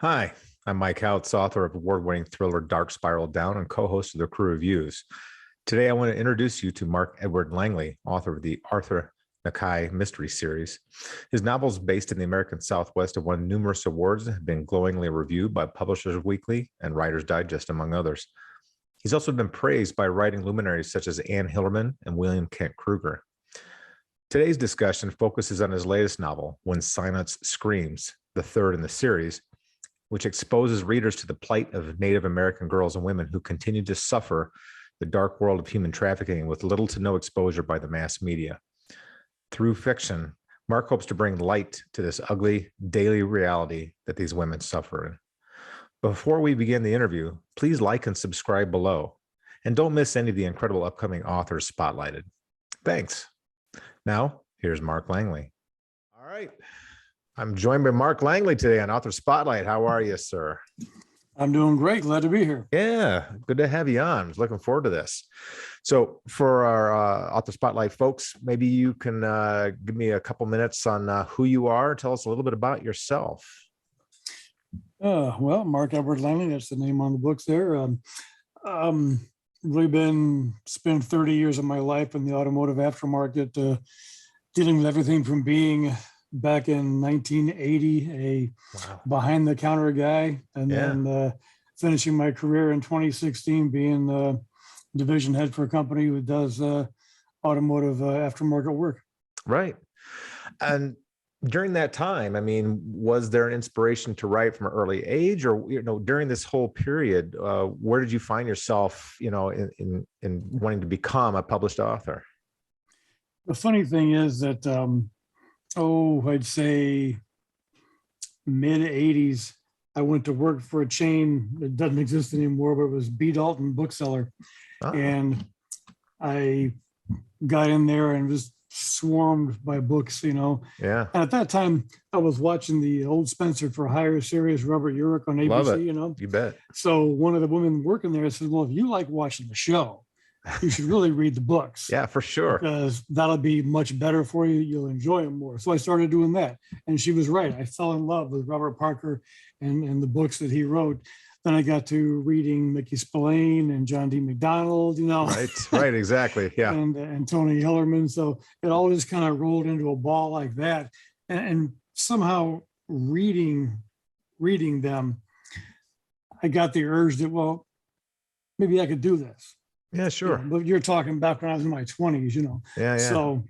Hi, I'm Mike Houtz, author of award-winning thriller Dark Spiral Down and co-host of the Crew Reviews. Today, I want to introduce you to Mark Edward Langley, author of the Arthur Nakai Mystery Series. His novels, based in the American Southwest, have won numerous awards and have been glowingly reviewed by Publishers Weekly and Writer's Digest, among others. He's also been praised by writing luminaries such as Anne Hillerman and William Kent Kruger. Today's discussion focuses on his latest novel, When Silence Screams, the third in the series, which exposes readers to the plight of Native American girls and women who continue to suffer the dark world of human trafficking with little to no exposure by the mass media. Through fiction, Mark hopes to bring light to this ugly daily reality that these women suffer in. Before we begin the interview, please like and subscribe below, and don't miss any of the incredible upcoming authors spotlighted. Thanks. Now, here's Mark Langley. All right. I'm joined by Mark Langley today on Author Spotlight. How are you, sir? I'm doing great. Glad to be here. Yeah, good to have you on. Looking forward to this. So for our Author Spotlight folks, maybe you can give me a couple minutes on who you are. Tell us a little bit about yourself. Well, Mark Edward Langley, that's the name on the books there. Really spent 30 years of my life in the automotive aftermarket, dealing with everything from being back in 1980, a behind the counter guy, and then finishing my career in 2016 being the division head for a company who does automotive aftermarket work. Right. And during that time, I mean, was there an inspiration to write from an early age, or during this whole period, where did you find yourself, in wanting to become a published author? The funny thing is that I'd say mid 80s, I went to work for a chain that doesn't exist anymore, but it was B. Dalton Bookseller. Oh. And I got in there and was swarmed by books, Yeah. And at that time, I was watching the old Spencer for Hire series, Robert Urich on ABC, Love it. You bet. So one of the women working there said, well, if you like watching the show, you should really read the books. Yeah, for sure. Because that'll be much better for you. You'll enjoy them more. So I started doing that. And she was right. I fell in love with Robert Parker and the books that he wrote. Then I got to reading Mickey Spillane and John D. McDonald, Right, exactly. Yeah. and Tony Hillerman. So it all just kind of rolled into a ball like that. And somehow reading them, I got the urge that, well, maybe I could do this. Yeah, sure. But you're talking back when I was in my 20s, Yeah. So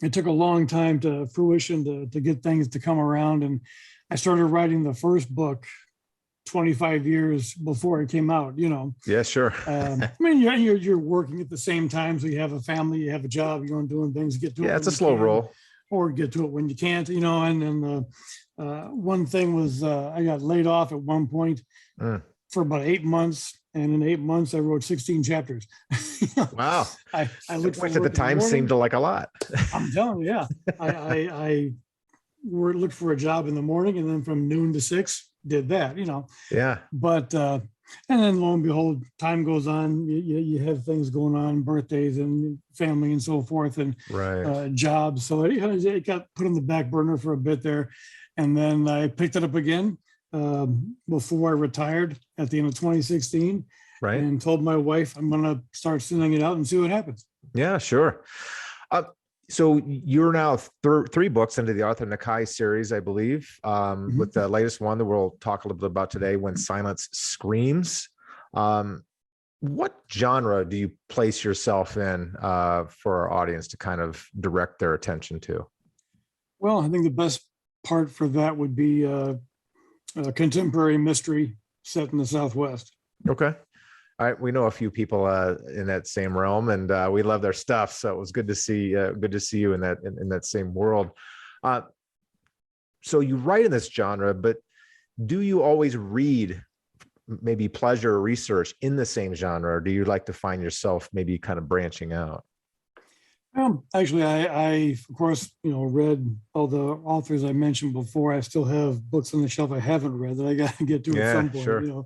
it took a long time to fruition to get things to come around. And I started writing the first book 25 years before it came out, Yeah, sure. I mean, you're working at the same time. So you have a family, you have a job, you're doing things, get to it. Yeah, it's a slow roll. Or get to it when you can't, and then one thing was I got laid off at one point for about 8 months. And in 8 months, I wrote 16 chapters. Wow. I looked Which at the time seemed like a lot. I'm telling you, yeah. I looked for a job in the morning, and then from noon to 6, did that, Yeah. But, and then lo and behold, time goes on. You have things going on, birthdays and family and so forth, and jobs. So it got put on the back burner for a bit there. And then I picked it up again before I retired at the end of 2016, and told my wife I'm going to start sending it out and see what happens. Yeah, sure. So you're now 3 books into the Arthur Nakai series, I believe, with the latest one that we'll talk a little bit about today, When Silence Screams. What genre do you place yourself in for our audience to kind of direct their attention to? Well, I think the best part for that would be a contemporary mystery set in the Southwest. Okay. All right. We know a few people in that same realm, and we love their stuff. So it was good to see you in that same world. So you write in this genre, but do you always read maybe pleasure or research in the same genre, or do you like to find yourself maybe kind of branching out? Actually, I of course, read all the authors I mentioned before. I still have books on the shelf I haven't read that I got to get to at some point. Sure.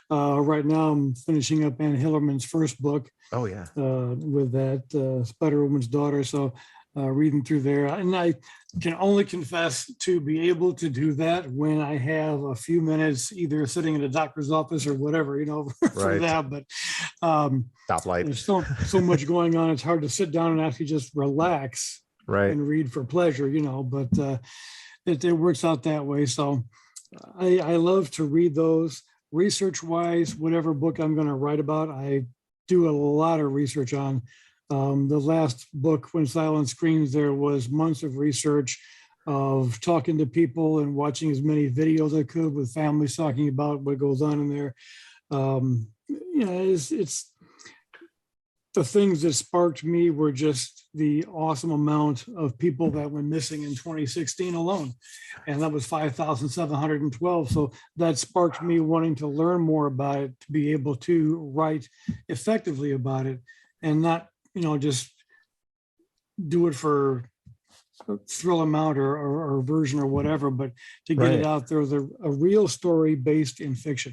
Right now, I'm finishing up Anne Hillerman's first book. Oh yeah. With that Spider Woman's Daughter. So reading through there. And I can only confess to be able to do that when I have a few minutes, either sitting in a doctor's office or whatever, for that. But stoplight. There's so much going on. It's hard to sit down and actually just relax and read for pleasure, but it works out that way. So I love to read those. Research wise, whatever book I'm going to write about, I do a lot of research on. The last book, When Silence Screams, there was months of research of talking to people and watching as many videos I could with families talking about what goes on in there. It's the things that sparked me were just the awesome amount of people that went missing in 2016 alone. And that was 5,712. So that sparked me wanting to learn more about it, to be able to write effectively about it and not, just do it for thrill amount or version or whatever, but to get it out there as a real story based in fiction.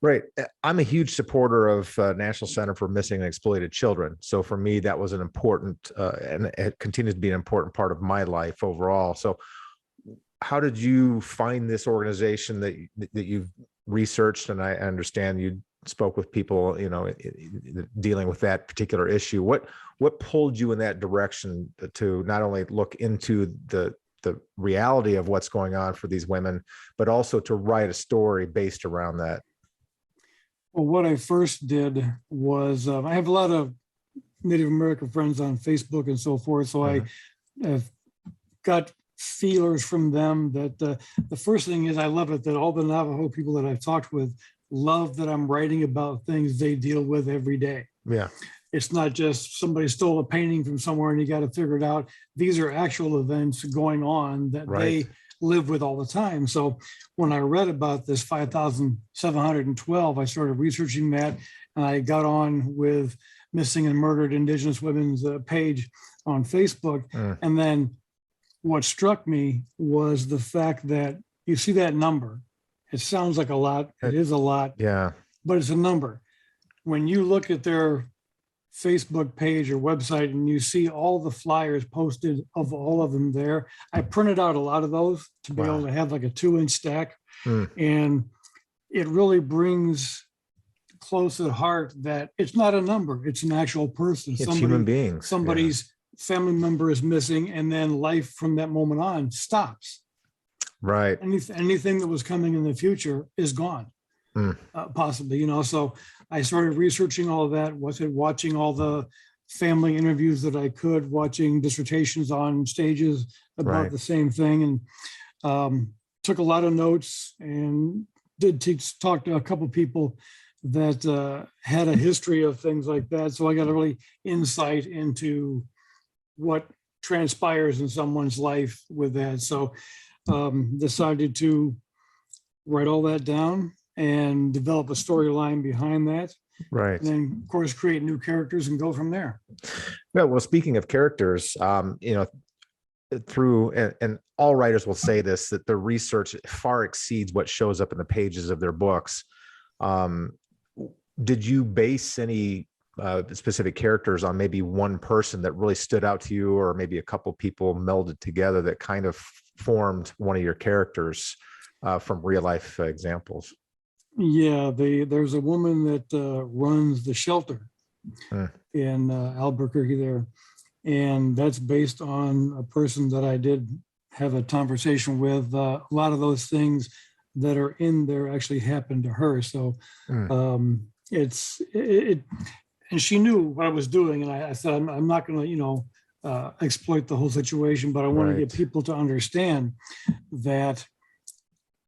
Right. I'm a huge supporter of National Center for Missing and Exploited Children. So for me, that was an important, and it continues to be an important part of my life overall. So how did you find this organization that you've researched? And I understand you spoke with people, dealing with that particular issue. What pulled you in that direction to not only look into the reality of what's going on for these women, but also to write a story based around that? Well, what I first did was I have a lot of Native American friends on Facebook and so forth. So I have got feelers from them that the first thing is I love it that all the Navajo people that I've talked with love that I'm writing about things they deal with every day. Yeah. It's not just somebody stole a painting from somewhere and you got to figure it out. These are actual events going on that they live with all the time. So when I read about this 5,712, I started researching that, and I got on with Missing and Murdered Indigenous Women's page on Facebook. And then what struck me was the fact that you see that number. It sounds like a lot. It is a lot. Yeah. But it's a number. When you look at their Facebook page or website and you see all the flyers posted of all of them there, I printed out a lot of those to be able to have like a 2-inch stack. And it really brings close at heart that it's not a number, it's an actual person. It's human beings. Somebody's family member is missing, and then life from that moment on stops. Right. Anything that was coming in the future is gone. Possibly, so I started researching all of that, watching all the family interviews that I could, watching dissertations on stages about the same thing, and took a lot of notes and did talk to a couple of people that had a history of things like that. So I got a really insight into what transpires in someone's life with that. So decided to write all that down and develop a storyline behind that. Right. And then, of course, create new characters and go from there. Well, speaking of characters, through, and all writers will say this, that the research far exceeds what shows up in the pages of their books. Did you base any specific characters on maybe one person that really stood out to you, or maybe a couple people melded together that kind of formed one of your characters from real life examples? Yeah, there's a woman that runs the shelter in Albuquerque there. And that's based on a person that I did have a conversation with. A lot of those things that are in there actually happened to her. So and she knew what I was doing. And I said, I'm not going to, exploit the whole situation, but I want to get people to understand that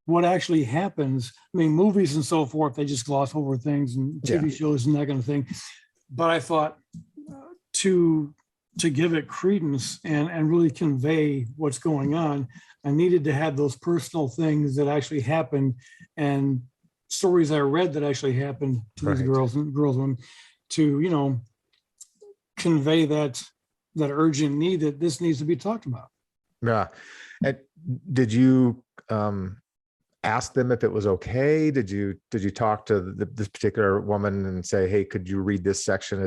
what actually happens. I mean, movies and so forth, they just gloss over things, and TV shows and that kind of thing. But I thought to give it credence and really convey what's going on, I needed to have those personal things that actually happened and stories I read that actually happened to these girls and women, to, convey that urgent need that this needs to be talked about. Yeah. And did you ask them if it was okay? Did you talk to this particular woman and say, hey, could you read this section?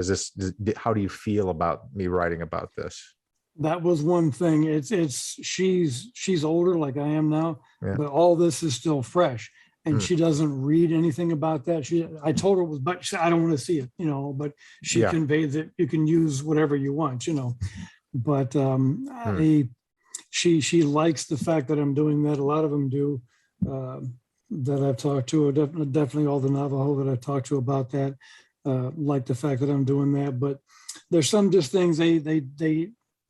How do you feel about me writing about this? That was one thing. She's older, like I am now, but all this is still fresh, and she doesn't read anything about that. I told her it was, but she said, I don't want to see it, but she conveyed that you can use whatever you want, but she likes the fact that I'm doing that. A lot of them do, that I've talked to, definitely all the Navajo that I've talked to about that, like the fact that I'm doing that. But there's some just things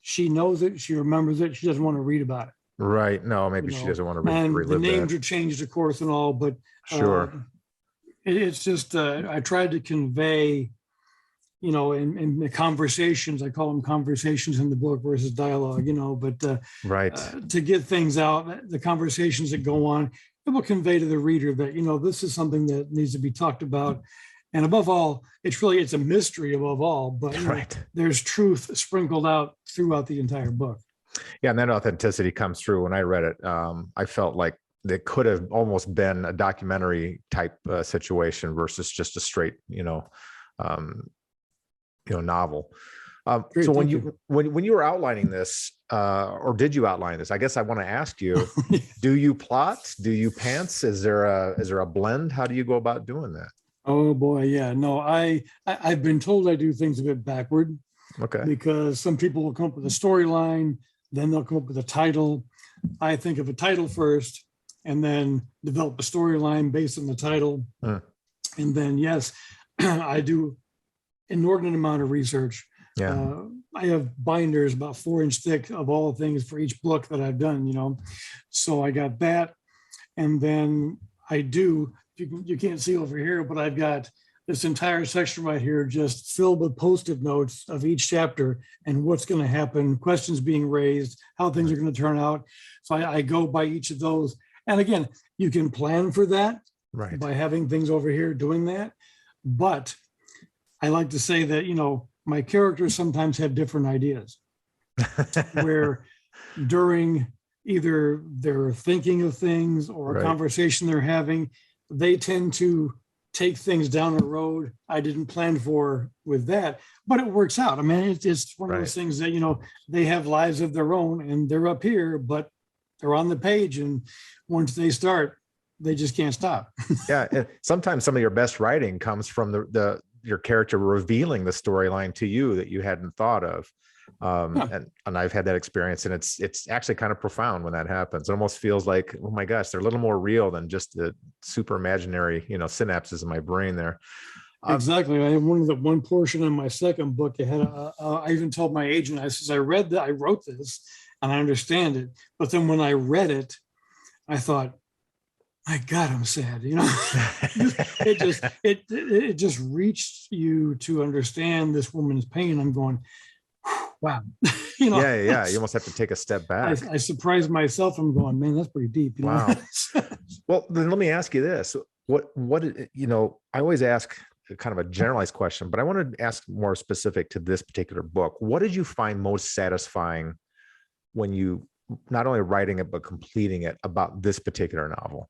she knows it, she remembers it, she doesn't want to read about it. Right. No, maybe she doesn't want to relive the names that. are changed, of course, and all, but sure. It's just I tried to convey, in the conversations, I call them conversations in the book versus dialogue, but right. To get things out, the conversations that go on, it will convey to the reader that, this is something that needs to be talked about. And above all, it's a mystery above all, but there's truth sprinkled out throughout the entire book. Yeah, and that authenticity comes through. When I read it, I felt like it could have almost been a documentary type situation versus just a straight, novel. So when you were outlining this, or did you outline this? I guess I want to ask you: do you plot? Do you pants? Is there a blend? How do you go about doing that? Oh boy, yeah. No, I've been told I do things a bit backward. Okay. Because some people will come up with a storyline, then they'll come up with a title. I think of a title first, and then develop a storyline based on the title. And then, yes, I do inordinate amount of research. Yeah. I have binders about 4-inch thick of all things for each book that I've done, So I got that. And then I do, you can't see over here, but I've got this entire section right here just filled with Post-it notes of each chapter and what's going to happen, questions being raised, how things are going to turn out. So I go by each of those. And again, you can plan for that by having things over here doing that. But I like to say that, my characters sometimes have different ideas where during either their thinking of things or a conversation they're having, they tend to take things down a road I didn't plan for with that, but it works out. I mean, it's one of those things that, they have lives of their own and they're up here, but they're on the page. And once they start, they just can't stop. Yeah. And sometimes some of your best writing comes from your character revealing the storyline to you that you hadn't thought of. And I've had that experience, and it's actually kind of profound when that happens. It almost feels like, oh my gosh, they're a little more real than just the super imaginary, synapses in my brain there. Exactly. I had one portion in my second book. I even told my agent, I says, I wrote this and I understand it. But then when I read it, I thought, my God, I'm sad. It just reached you to understand this woman's pain. I'm going, wow. Yeah. You almost have to take a step back. I surprised myself. I'm going, man, that's pretty deep. Wow. Well, then let me ask you this. What, I always ask kind of a generalized question, but I want to ask more specific to this particular book. What did you find most satisfying when you not only writing it, but completing it about this particular novel?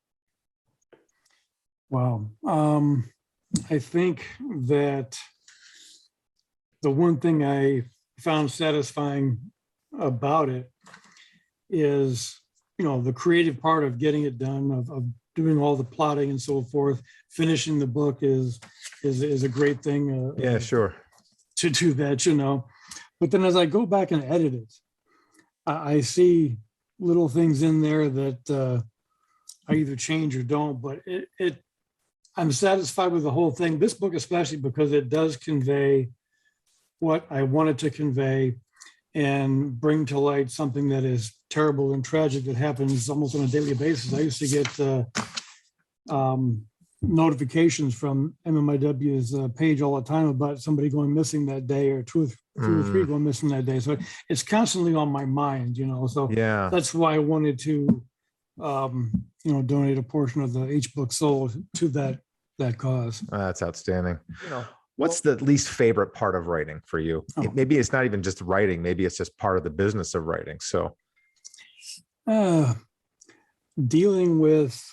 Wow. I think that the one thing I found satisfying about it is, the creative part of getting it done, of doing all the plotting and so forth. Finishing the book is a great thing. Yeah, sure. To do that, But then as I go back and edit it, I see little things in there that I either change or don't, but I'm satisfied with the whole thing. This book, especially because it does convey what I wanted to convey and bring to light something that is terrible and tragic that happens almost on a daily basis. I used to get notifications from MMIW's page all the time about somebody going missing that day, or two or three going missing that day. So it's constantly on my mind, so that's why I wanted to, donate a portion of each book sold to that cause. That's outstanding. What's the least favorite part of writing for you? Maybe it's not even just writing. Maybe it's just part of the business of writing. So dealing with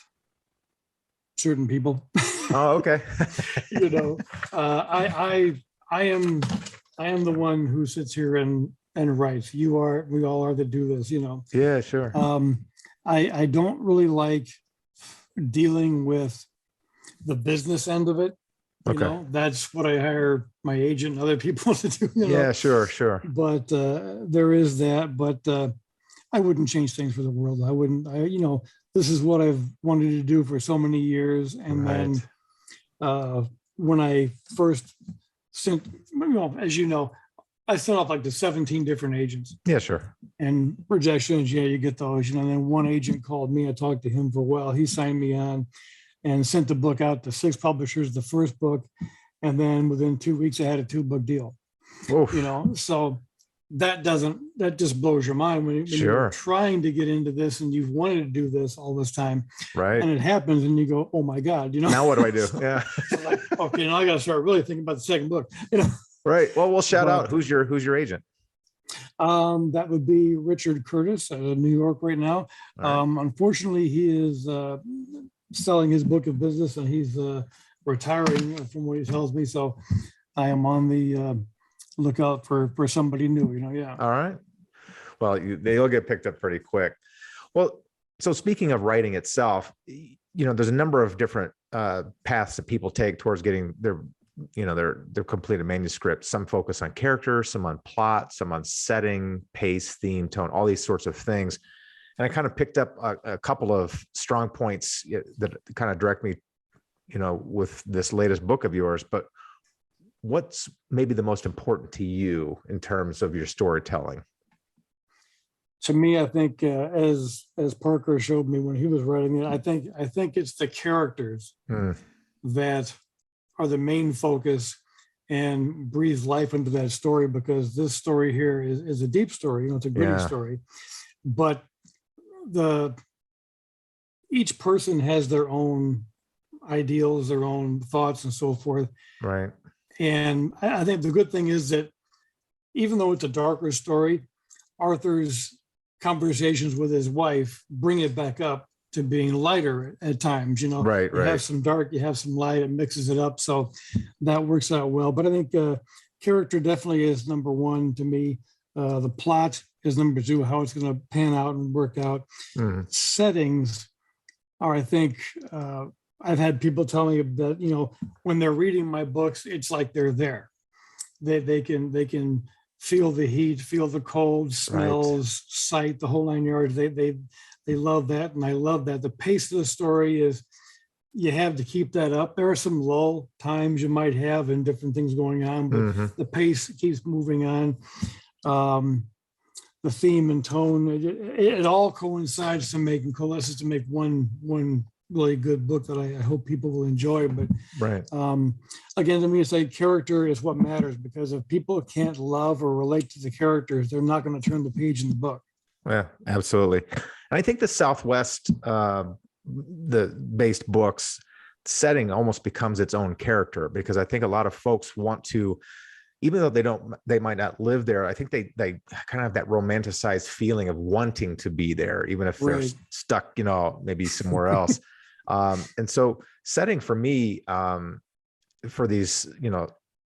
certain people. Oh, okay. I am the one who sits here and and rights. We all are that do this, Yeah, sure. I don't really like dealing with the business end of it. That's what I hire my agent and other people to do. Yeah, sure. But there is that. But I wouldn't change things for the world. I wouldn't. This is what I've wanted to do for so many years. And then when I first sent, as you know, I sent off like to 17 different agents. Yeah, sure. And projections, you get those. And then one agent called me. I talked to him for a while. He signed me on and sent the book out to 6 publishers, the first book. And then within 2 weeks, I had a 2-book deal. Oof. So that just blows your mind when you're trying to get into this and you've wanted to do this all this time. Right. And it happens and you go, oh my God, Now what do I do? Yeah. Like, okay, now I got to start really thinking about the second book, Right. Well, we'll shout out. Who's your agent? That would be Richard Curtis out of New York right now. Right. Unfortunately, he is selling his book of business and he's retiring from what he tells me. So I am on the lookout for somebody new, Yeah. All right. Well, they'll get picked up pretty quick. Well, so speaking of writing itself, there's a number of different paths that people take towards getting their completed manuscript. Some focus on character, some on plot, some on setting, pace, theme, tone, all these sorts of things. And I kind of picked up a couple of strong points that kind of direct me, with this latest book of yours. But what's maybe the most important to you in terms of your storytelling? To me, I think as Parker showed me when he was writing it, I think it's the characters that are the main focus and breathe life into that story, because this story here is a deep story. It's a great story, but each person has their own ideals, their own thoughts and so forth. Right. And I think the good thing is that even though it's a darker story, Arthur's conversations with his wife bring it back up to being lighter at times. Right. You have some dark, you have some light, it mixes it up. So that works out well. But I think character definitely is number one to me. The plot is number two, how it's going to pan out and work out. Settings are, I think, I've had people tell me that, when they're reading my books, it's like they're there. They can feel the heat, feel the cold, smells, sight, the whole 9 yards. They love that. And I love that. The pace of the story is, you have to keep that up. There are some lull times you might have and different things going on, but the pace keeps moving on. The theme and tone, it all coincides to make and coalesces to make one really good book that I hope people will enjoy. But again, to me, it's like character is what matters, because if people can't love or relate to the characters, they're not going to turn the page in the book. Yeah, absolutely. And I think the Southwest, the based books setting almost becomes its own character, because I think a lot of folks want to, even though they might not live there, I think they kind of have that romanticized feeling of wanting to be there, even if they're stuck, maybe somewhere else. And so setting for me, for these,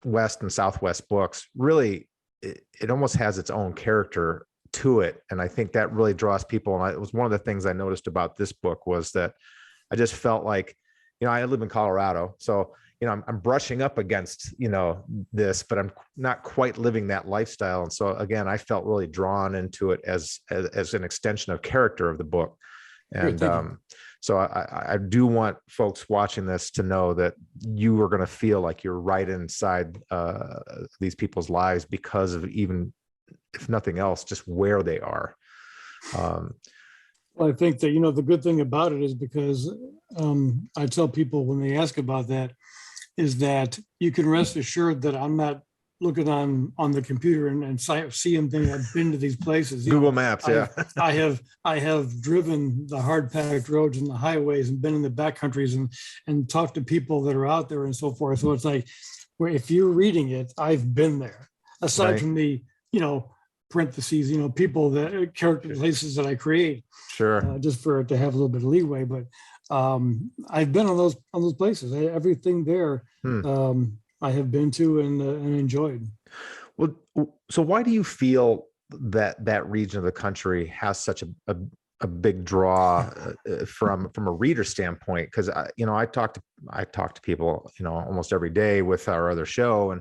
West and Southwest books, really, it almost has its own character to it. And I think that really draws people. And it was one of the things I noticed about this book was that I just felt like, I live in Colorado, so, I'm brushing up against, this, but I'm not quite living that lifestyle. And so again, I felt really drawn into it as an extension of character of the book. And so I do want folks watching this to know that you are going to feel like you're right inside these people's lives because of, even if nothing else, just where they are. Well, I think that, the good thing about it is because I tell people when they ask about that, is that you can rest assured that I'm not looking on the computer and seeing things. I've been to these places. Google Maps, I have driven the hard-packed roads and the highways and been in the backcountries and talked to people that are out there and so forth. So it's like, where if you're reading it, I've been there. Aside from the, parentheses, people that character places that I create. Sure. Just to have a little bit of leeway, but I've been on those places. Everything there I have been to and enjoyed. Well, so why do you feel that region of the country has such a big draw from a reader standpoint, because I talk to people almost every day with our other show,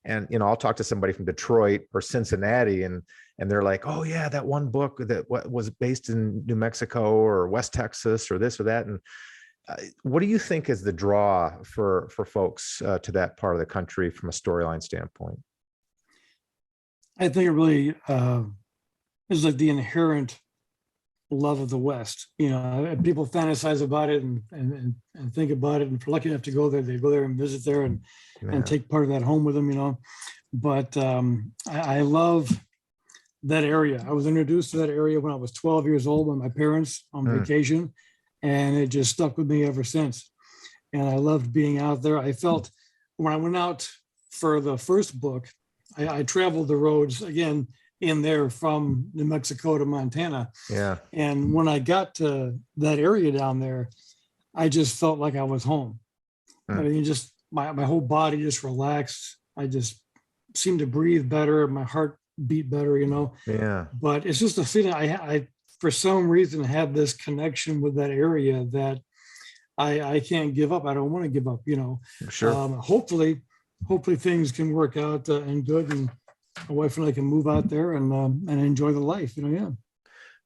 and I'll talk to somebody from Detroit or Cincinnati, and they're like, oh yeah, that one book that was based in New Mexico or West Texas or this or that. And what do you think is the draw for folks to that part of the country from a storyline standpoint? I think it really is like the inherent love of the West. People fantasize about it and think about it, and if you're lucky enough to go there, they go there and visit there and take part of that home with them. But I love that area. I was introduced to that area when I was 12 years old by my parents on vacation, and it just stuck with me ever since. And I loved being out there. I felt when I went out for the first book, I traveled the roads again in there from New Mexico to Montana. Yeah. And when I got to that area down there, I just felt like I was home. I mean, just my whole body just relaxed. I just seemed to breathe better. My heart beat better, Yeah. But it's just a feeling I for some reason have this connection with that area that I can't give up. I don't want to give up, Sure. Hopefully things can work out and good, and my wife and I can move out there and enjoy the life, Yeah.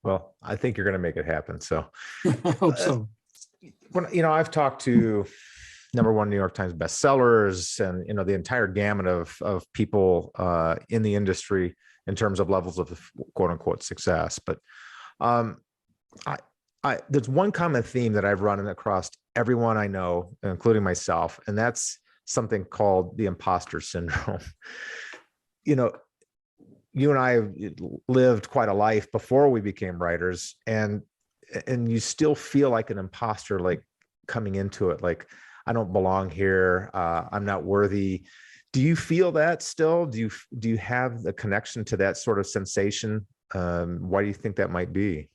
Well, I think you're going to make it happen. So I hope so. When, I've talked to #1 New York Times bestsellers and, the entire gamut of people in the industry in terms of levels of quote unquote success. But there's one common theme that I've run across everyone I know, including myself, and that's something called the imposter syndrome. You and I have lived quite a life before we became writers, and you still feel like an imposter, like coming into it, like I don't belong here. I'm not worthy. Do you feel that still? Do you have the connection to that sort of sensation? Why do you think that might be?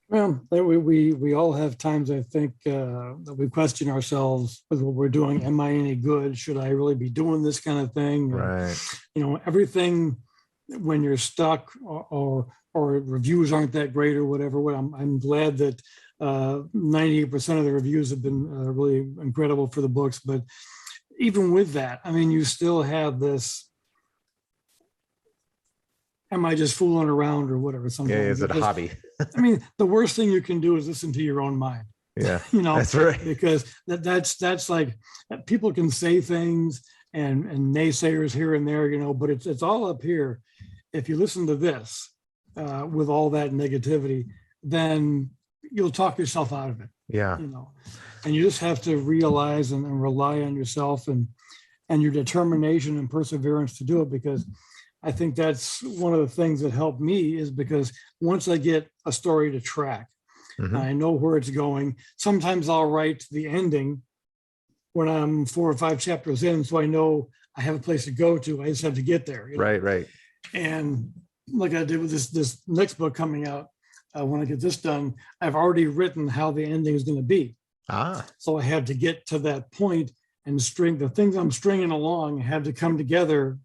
Well, we all have times, I think, that we question ourselves with what we're doing. Am I any good? Should I really be doing this kind of thing? Right. Everything when you're stuck or reviews aren't that great or whatever. I'm glad that 98% of the reviews have been really incredible for the books. But even with that, I mean, you still have this, am I just fooling around or whatever? Sometimes. Yeah, is it a hobby? I mean, the worst thing you can do is listen to your own mind. Yeah, that's right. Because that's like, people can say things and naysayers here and there, but it's all up here. If you listen to this with all that negativity, then you'll talk yourself out of it. Yeah. And you just have to realize and rely on yourself and your determination and perseverance to do it, because I think that's one of the things that helped me, is because once I get a story to track, I know where it's going. Sometimes I'll write the ending when I'm 4 or 5 chapters in, so I know I have a place to go to. I just have to get there. Right. And like I did with this next book coming out, when I get this done, I've already written how the ending is going to be. So I have to get to that point and string the things I'm stringing along have to come together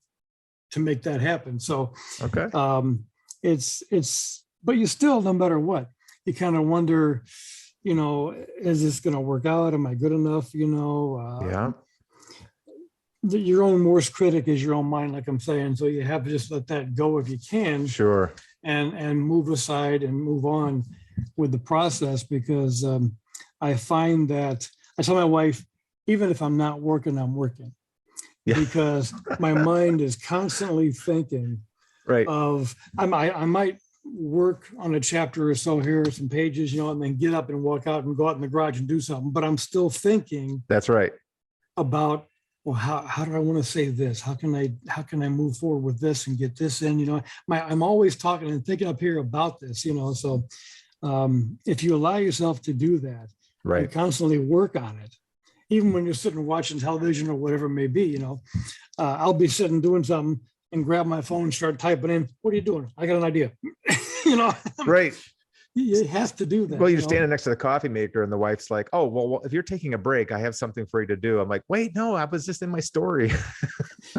to make that happen. So okay, it's but you still, no matter what, you kind of wonder, is this going to work out? Am I good enough? Yeah. Your own worst critic is your own mind, like I'm saying. So you have to just let that go if you can. Sure. And move aside and move on with the process, because I find that I tell my wife, even if I'm not working, I'm working. Yeah. Because my mind is constantly thinking of, I might work on a chapter or so here, some pages, and then get up and walk out and go out in the garage and do something, but I'm still thinking. That's right. About, well, how do I want to say this? How can I move forward with this and get this in? I'm always talking and thinking up here about this, so if you allow yourself to do that, right, and constantly work on it, even when you're sitting watching television or whatever it may be, I'll be sitting doing something and grab my phone and start typing in, what are you doing? I got an idea, Right. you have to do that. Well, you're standing next to the coffee maker and the wife's like, oh, well, if you're taking a break, I have something for you to do. I'm like, wait, no, I was just in my story.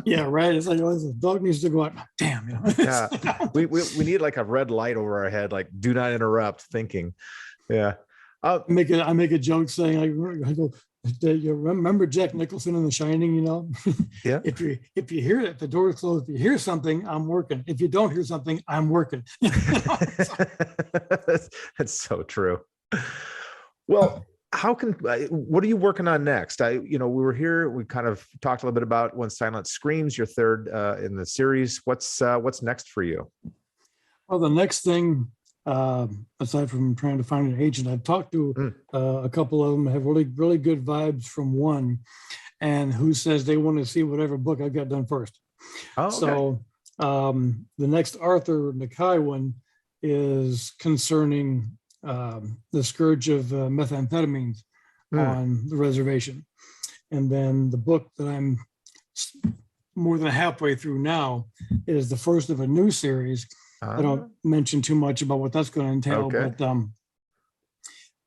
Yeah, right. It's like, oh, the dog needs to go out. Damn, Yeah. we need like a red light over our head, like do not interrupt thinking. Yeah. I make a joke saying, I go, you remember Jack Nicholson in The Shining, Yeah. If you hear it, the door is closed. If you hear something, I'm working. If you don't hear something, I'm working. That's so true. Well, what are you working on next? We were here, we kind of talked a little bit about When Silence Screams, your third in the series. What's next for you? Well, the next thing, aside from trying to find an agent, I've talked to a couple of them, have really, really good vibes from one, and who says they want to see whatever book I've got done first. Oh, okay. So the next Arthur Nakai one is concerning the scourge of methamphetamines on the reservation. And then the book that I'm more than halfway through now is the first of a new series. I don't mention too much about what that's going to entail, okay. But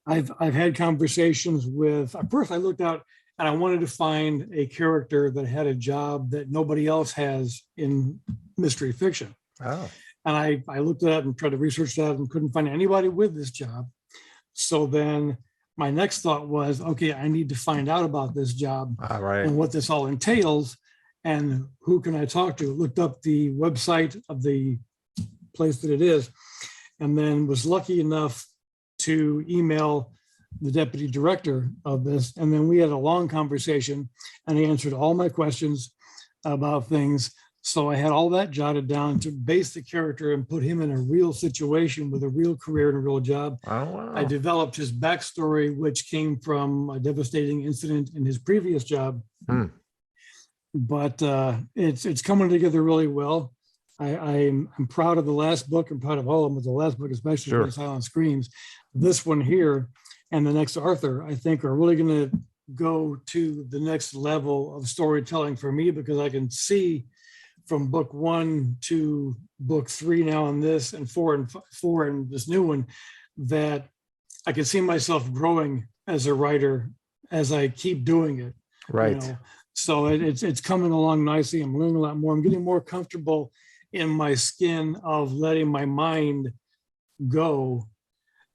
I've had conversations with, first I looked out and I wanted to find a character that had a job that nobody else has in mystery fiction. Oh. And I looked at it and tried to research that and couldn't find anybody with this job. So then my next thought was, okay, I need to find out about this job and what this all entails and who can I talk to. Looked up the website of the place that it is, and then was lucky enough to email the deputy director of this. And then we had a long conversation and he answered all my questions about things. So I had all that jotted down to base the character and put him in a real situation with a real career and a real job. Oh, wow. I developed his backstory, which came from a devastating incident in his previous job. But it's coming together really well. I'm proud of the last book. I'm proud of all of them, but the last book, especially When Silence Screams. This one here and the next Arthur, I think, are really going to go to the next level of storytelling for me, because I can see from book 1 to book 3 now in this, and 4 and this new one, that I can see myself growing as a writer as I keep doing it. Right. So it's coming along nicely. I'm learning a lot more. I'm getting more comfortable in my skin of letting my mind go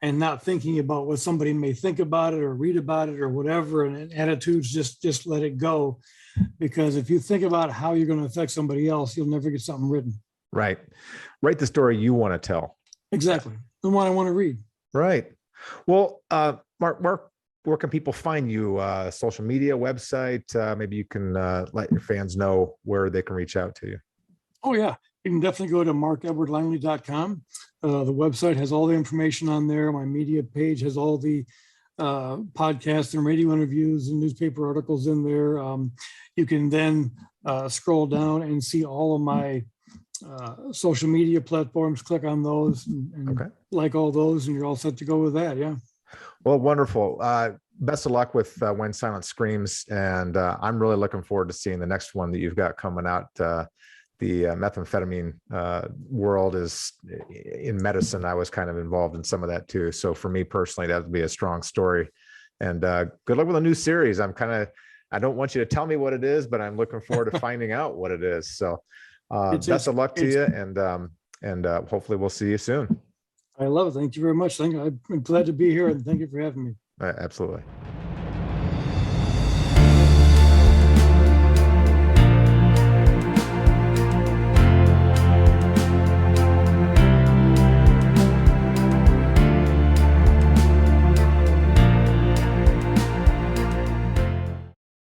and not thinking about what somebody may think about it or read about it or whatever, and attitudes, just let it go. Because if you think about how you're going to affect somebody else, you'll never get something written. Right. Write the story you want to tell. Exactly. The one I want to read. Right. Well, Mark, where can people find you? Social media, website? Maybe you can let your fans know where they can reach out to you. Oh, yeah. You can definitely go to markedwardlangley.com. The website has all the information on there. My media page has all the podcasts and radio interviews and newspaper articles in there. You can then scroll down and see all of my social media platforms. Click on those and like all those, and you're all set to go with that. Yeah. Well, wonderful. Best of luck with When Silence Screams. And I'm really looking forward to seeing the next one that you've got coming out. The methamphetamine world is in medicine. I was kind of involved in some of that too. So for me personally, that would be a strong story. And good luck with a new series. I don't want you to tell me what it is, but I'm looking forward to finding out what it is. So best of luck to you. And hopefully we'll see you soon. I love it. Thank you very much. I'm glad to be here, and thank you for having me. Absolutely.